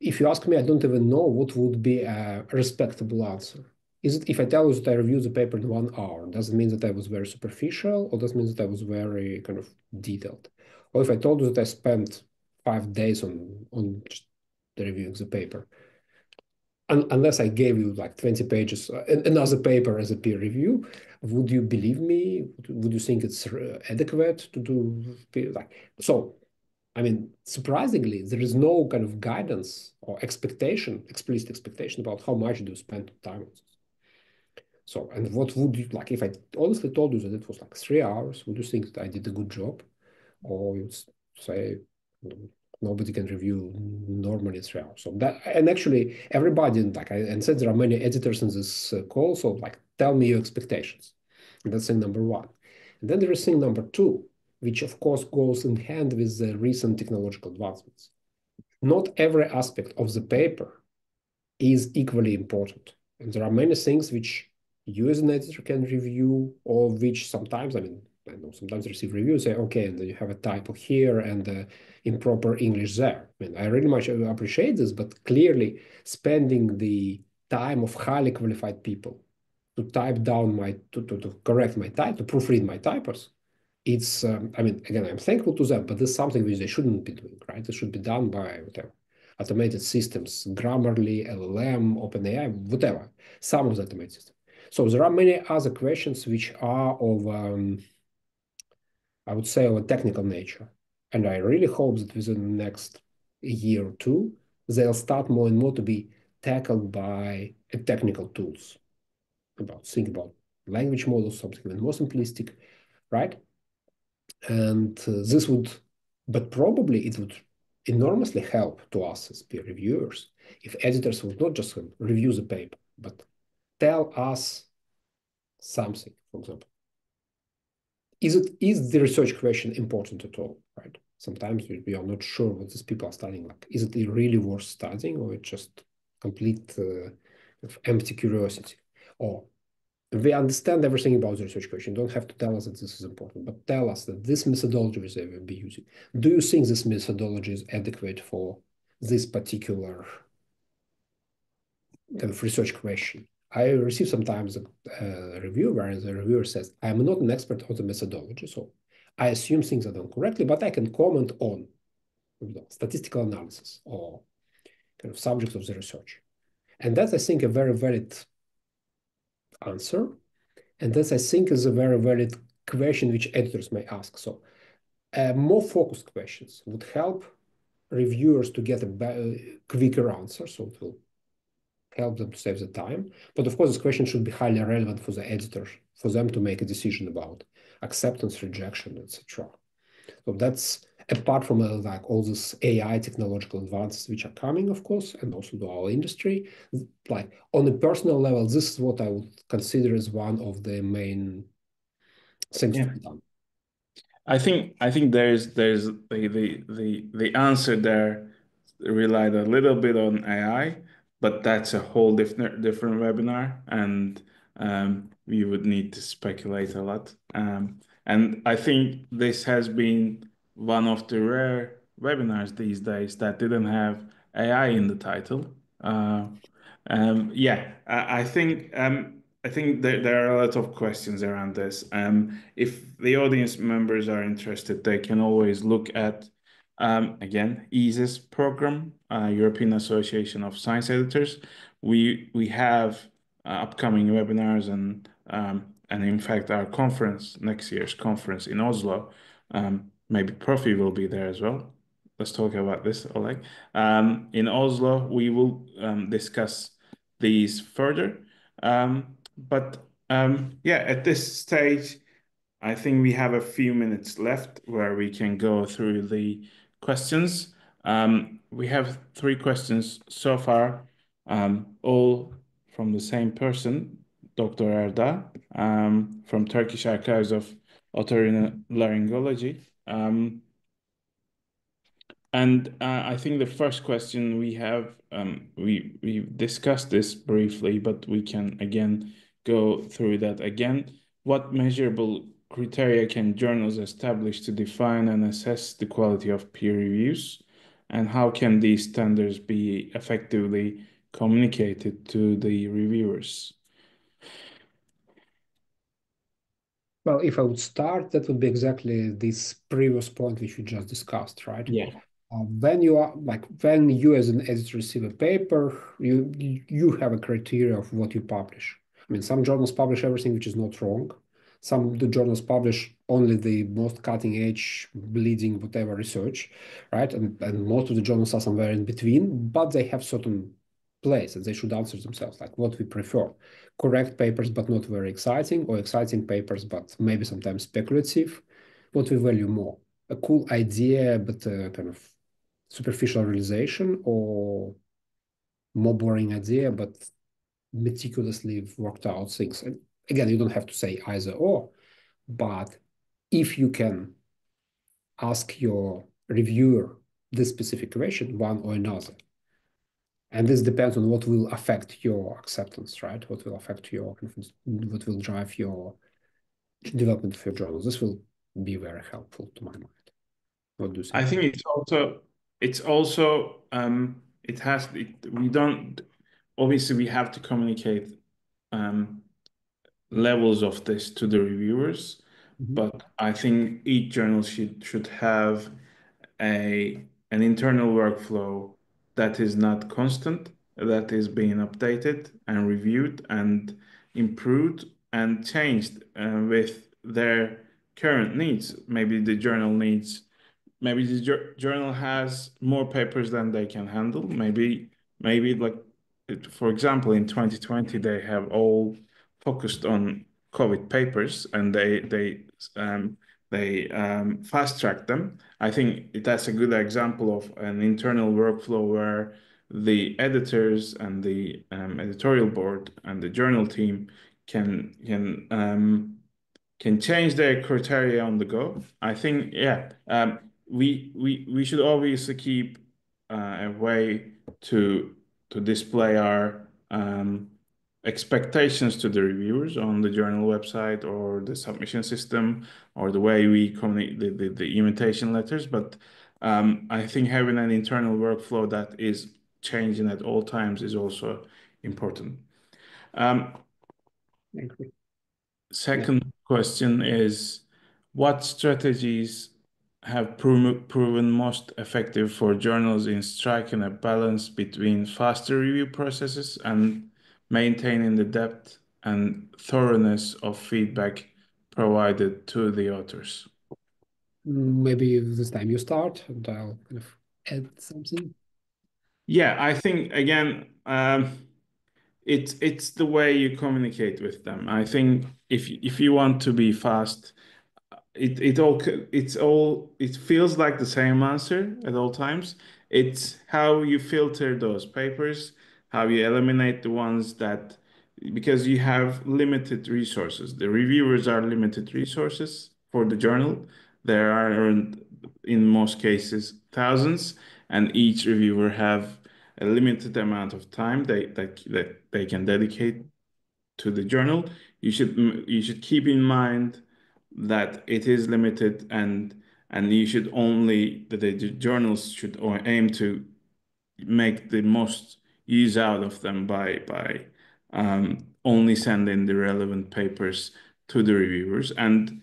if you ask me, I don't even know what would be a respectable answer. Is it if I tell you that I reviewed the paper in 1 hour, does it mean that I was very superficial, or does it mean that I was very kind of detailed? Or if I told you that I spent 5 days on just reviewing the paper, unless I gave you like 20 pages, another paper as a peer review, would you believe me? Would you think it's adequate to do like so? I mean, surprisingly, there is no kind of guidance or expectation, explicit expectation about how much do you spend time on this. So, and what would you like if I honestly told you that it was like 3 hours? Would you think that I did a good job, or you'd say nobody can review normally 3 hours? So that, and actually everybody like and said there are many editors in this call. So like, tell me your expectations. And that's thing number one. And then there is thing number two, which of course goes in hand with the recent technological advancements. Not every aspect of the paper is equally important. And there are many things which you as an editor can review, or which sometimes, I mean, I know sometimes receive reviews, say, okay, and you have a typo here and improper English there. I mean, I really much appreciate this, but clearly spending the time of highly qualified people to type down to correct my type, to proofread my typos, it's, I mean, again, I'm thankful to them, but this is something which they shouldn't be doing, right? It should be done by whatever automated systems, Grammarly, LLM, OpenAI, whatever, some of the automated systems. So there are many other questions which are of, I would say, of a technical nature. And I really hope that within the next year or two, they'll start more and more to be tackled by technical tools. Think about language models, something even more simplistic, right? And this would, but probably it would enormously help to us as peer reviewers if editors would not just review the paper, but tell us something, for example. Is the research question important at all, right? Sometimes we are not sure what these people are studying. Like, is it really worth studying, or it's just complete empty curiosity? Or we understand everything about the research question. You don't have to tell us that this is important, but tell us that this methodology which they will be using, do you think this methodology is adequate for this particular kind of research question? I receive sometimes a review where the reviewer says, I'm not an expert on the methodology, so I assume things are done correctly, but I can comment on statistical analysis or kind of subject of the research. And that's, I think, a very valid answer. And this, I think, is a very valid question which editors may ask. So more focused questions would help reviewers to get a quicker answer. So it will help them to save the time. But of course, this question should be highly relevant for the editor, for them to make a decision about acceptance, rejection, etc. So that's apart from like all this AI technological advances which are coming, of course, and also to our industry. Like on a personal level, this is what I would consider as one of the main things to be done. I think there's the answer there relied a little bit on AI, but that's a whole different webinar, and we would need to speculate a lot. And I think this has been one of the rare webinars these days that didn't have AI in the title. Yeah, I think there are a lot of questions around this. If the audience members are interested, they can always look at Again, AVES program, European Association of Science Editors. We have upcoming webinars and in fact our conference, next year's conference in Oslo. Maybe Prophy will be there as well. Let's talk about this, Oleg. In Oslo, we will discuss these further. Yeah, at this stage, I think we have a few minutes left where we can go through the questions. We have 3 questions so far, all from the same person, Dr. Erda, from Turkish Archives of Otorhinolaryngology. I think the first question we have, we discussed this briefly, but we can again go through that again. What measurable criteria can journals establish to define and assess the quality of peer reviews? And how can these standards be effectively communicated to the reviewers? Well, if I would start, that would be exactly this previous point which we just discussed, right? Yeah. When you as an editor receive a paper, you have a criteria of what you publish. I mean, some journals publish everything, which is not wrong. Some the journals publish only the most cutting edge, bleeding, whatever research, right? And most of the journals are somewhere in between, but they have certain place and they should answer themselves, like what we prefer. Correct papers, but not very exciting, or exciting papers, but maybe sometimes speculative. What we value more? A cool idea, but kind of superficial realization, or more boring idea, but meticulously worked out things. And again, you don't have to say either or, but if you can ask your reviewer this specific question, one or another, and this depends on what will affect your acceptance, right? What will affect your, what will drive your development of your journal. This will be very helpful to my mind. What do you think? I think we don't, obviously we have to communicate levels of this to the reviewers, but I think each journal should have an internal workflow that is not constant, that is being updated and reviewed and improved and changed with their current needs. Maybe the journal has more papers than they can handle. Maybe like, for example, in 2020, they have all focused on COVID papers and they fast track them. I think that's a good example of an internal workflow where the editors and the editorial board and the journal team can change their criteria on the go. I think, yeah, we should obviously keep a way to display our expectations to the reviewers on the journal website or the submission system or the way we communicate the invitation letters. But I think having an internal workflow that is changing at all times is also important. Second question is, what strategies have proven most effective for journals in striking a balance between faster review processes and maintaining the depth and thoroughness of feedback provided to the authors? Maybe this time you start and I'll kind of add something. Yeah, I think again, it's the way you communicate with them. I think if you want to be fast, it feels like the same answer at all times. It's how you filter those papers, how you eliminate the ones that, because you have limited resources. The reviewers are limited resources for the journal. There are, in most cases, thousands, and each reviewer have a limited amount of time that they can dedicate to the journal. You should keep in mind that it is limited, and you should only the journals should aim to make the most use out of them by only sending the relevant papers to the reviewers and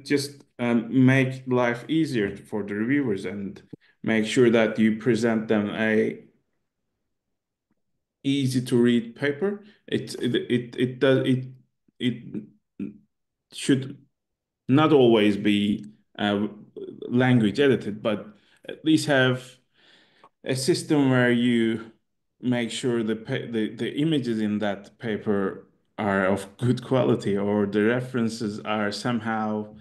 just make life easier for the reviewers. And make sure that you present them a easy to read paper. It should not always be language edited, but at least have a system where you make sure the images in that paper are of good quality, or the references are somehow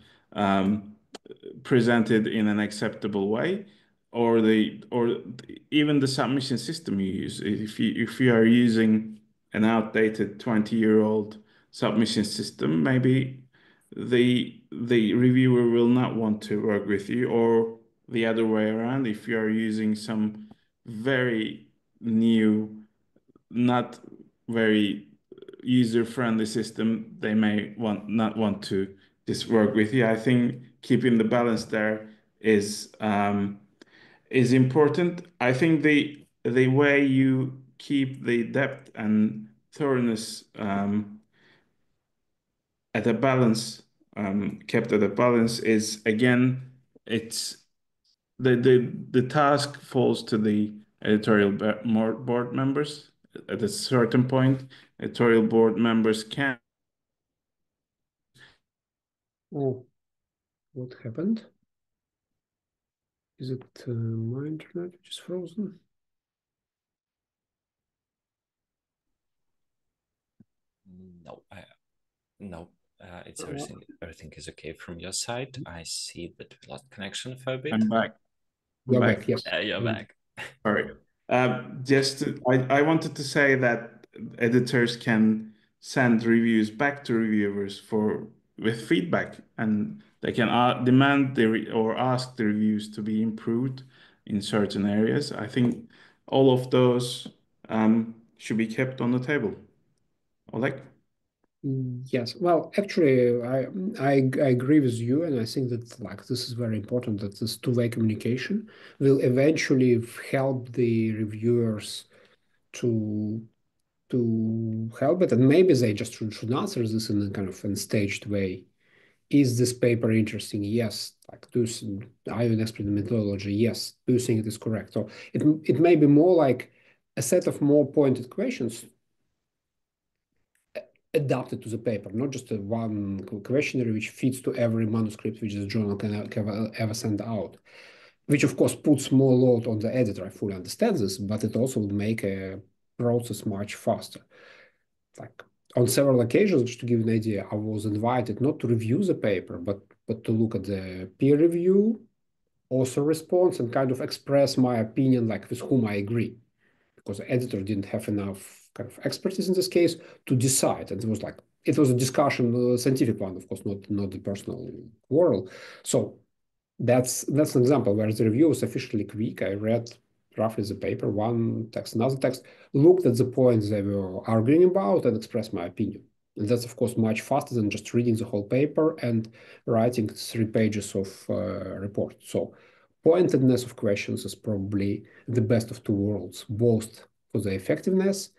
presented in an acceptable way, or even the submission system you use. If you are using an outdated 20-year-old submission system, maybe the reviewer will not want to work with you, or the other way around. If you are using some very new, not very user-friendly system, they may not want to just work with you. I think keeping the balance there is important. I think the way you keep the depth and thoroughness at a balance, kept at a balance, is again, it's the task falls to the editorial board members. At a certain point, editorial board members can. Oh, what happened? Is it my internet which is frozen? No, no, it's everything is okay from your side. I see that we lost connection for a bit. I'm back. You're back, yes. You're back. Sorry. I wanted to say that editors can send reviews back to reviewers with feedback, and they can demand or ask the reviews to be improved in certain areas. I think all of those should be kept on the table. Oleg? Yes, well, actually, I agree with you, and I think that like this is very important, that this two-way communication will eventually help the reviewers to help it, and maybe they just should answer this in a kind of a staged way. Is this paper interesting? Yes. Like, are you an expert in methodology? Yes. Do you think it is correct? So it may be more like a set of more pointed questions adapted to the paper, not just a one questionnaire which fits to every manuscript which the journal can ever send out, which of course puts more load on the editor. I fully understand this, but it also would make a process much faster. Like on several occasions, just to give you an idea, I was invited not to review the paper, but to look at the peer review, author response, and kind of express my opinion, like with whom I agree, because the editor didn't have enough kind of expertise in this case to decide. And it was a discussion, a scientific one, of course, not the personal quarrel. So that's an example where the review was sufficiently quick. I read roughly the paper, one text, another text, looked at the points they were arguing about, and expressed my opinion. And that's, of course, much faster than just reading the whole paper and writing 3 pages of report. So pointedness of questions is probably the best of two worlds, both for the effectiveness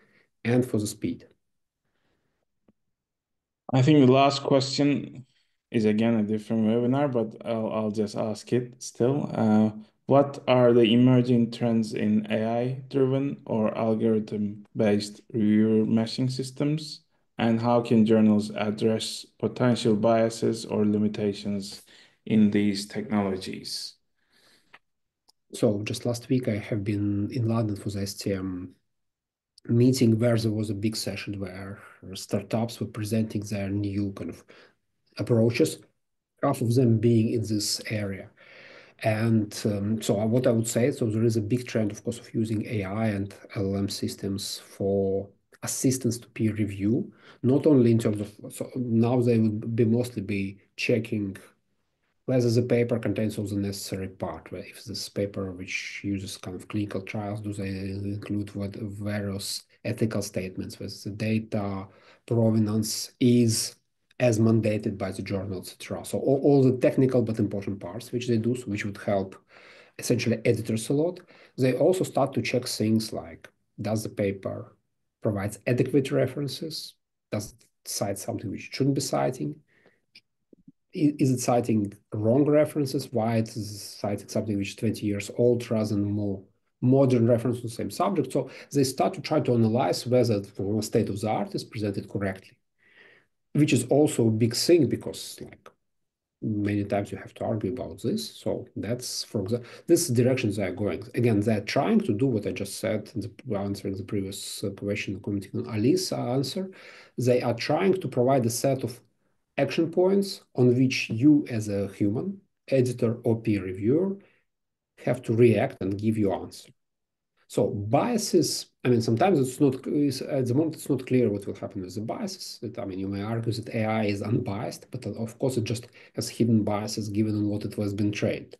and for the speed. I think the last question is again a different webinar, but I'll just ask it still. What are the emerging trends in AI-driven or algorithm-based reviewer meshing systems, and how can journals address potential biases or limitations in these technologies? So just last week, I have been in London for the STM meeting where there was a big session where startups were presenting their new kind of approaches, half of them being in this area. And so what I would say, so there is a big trend, of course, of using AI and LLM systems for assistance to peer review, not only in terms of, so now they would be mostly be checking whether the paper contains all the necessary part, where if this paper which uses kind of clinical trials, do they include what various ethical statements with the data provenance is as mandated by the journal, etc. So all the technical but important parts which they do, so which would help essentially editors a lot. They also start to check things like, does the paper provides adequate references? Does it cite something which it shouldn't be citing? is it citing wrong references? Why it is citing something which is 20 years old rather than more modern reference to the same subject? So they start to try to analyze whether the state of the art is presented correctly, which is also a big thing because like many times you have to argue about this. So that's, for example, this direction they are going. Again, they're trying to do what I just said in the answering the previous question, commenting on Ali's answer. They are trying to provide a set of action points on which you as a human, editor or peer reviewer, have to react and give your answer. So biases, I mean, sometimes it's not, at the moment, it's not clear what will happen with the biases. I mean, you may argue that AI is unbiased, but of course it just has hidden biases given on what it was been trained.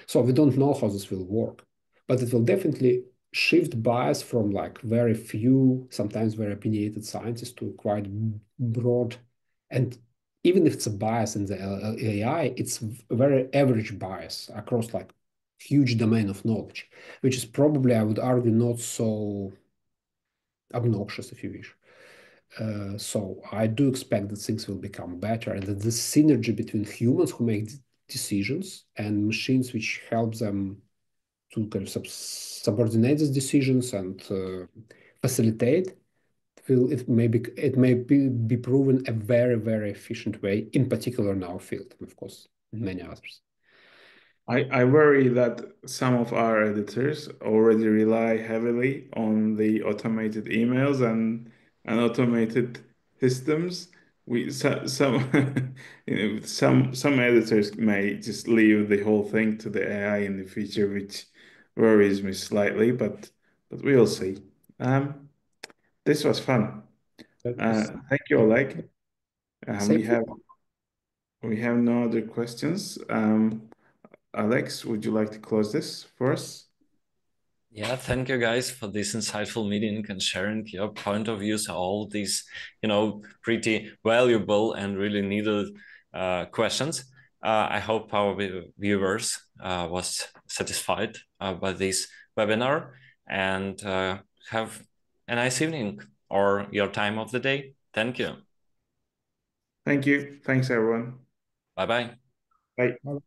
So we don't know how this will work, but it will definitely shift bias from like very few, sometimes very opinionated scientists to quite broad. And even if it's a bias in the AI, it's a very average bias across like huge domain of knowledge, which is probably, I would argue, not so obnoxious, if you wish. So I do expect that things will become better and that the synergy between humans who make decisions and machines which help them to kind of subordinate these decisions and facilitate, it may be proven a very, very efficient way, in particular in our field, and of course, in many others. I worry that some of our editors already rely heavily on the automated emails and automated systems. Some some editors may just leave the whole thing to the AI in the future, which worries me slightly, but we'll see. This was fun. Thank you, Oleg. We have no other questions. Alex, would you like to close this for us? Yeah, thank you guys for this insightful meeting and sharing your point of views, all these, pretty valuable and really needed questions. I hope our viewers was satisfied by this webinar and have a nice evening or your time of the day. Thank you. Thank you. Thanks, everyone. Bye-bye. Bye. Bye.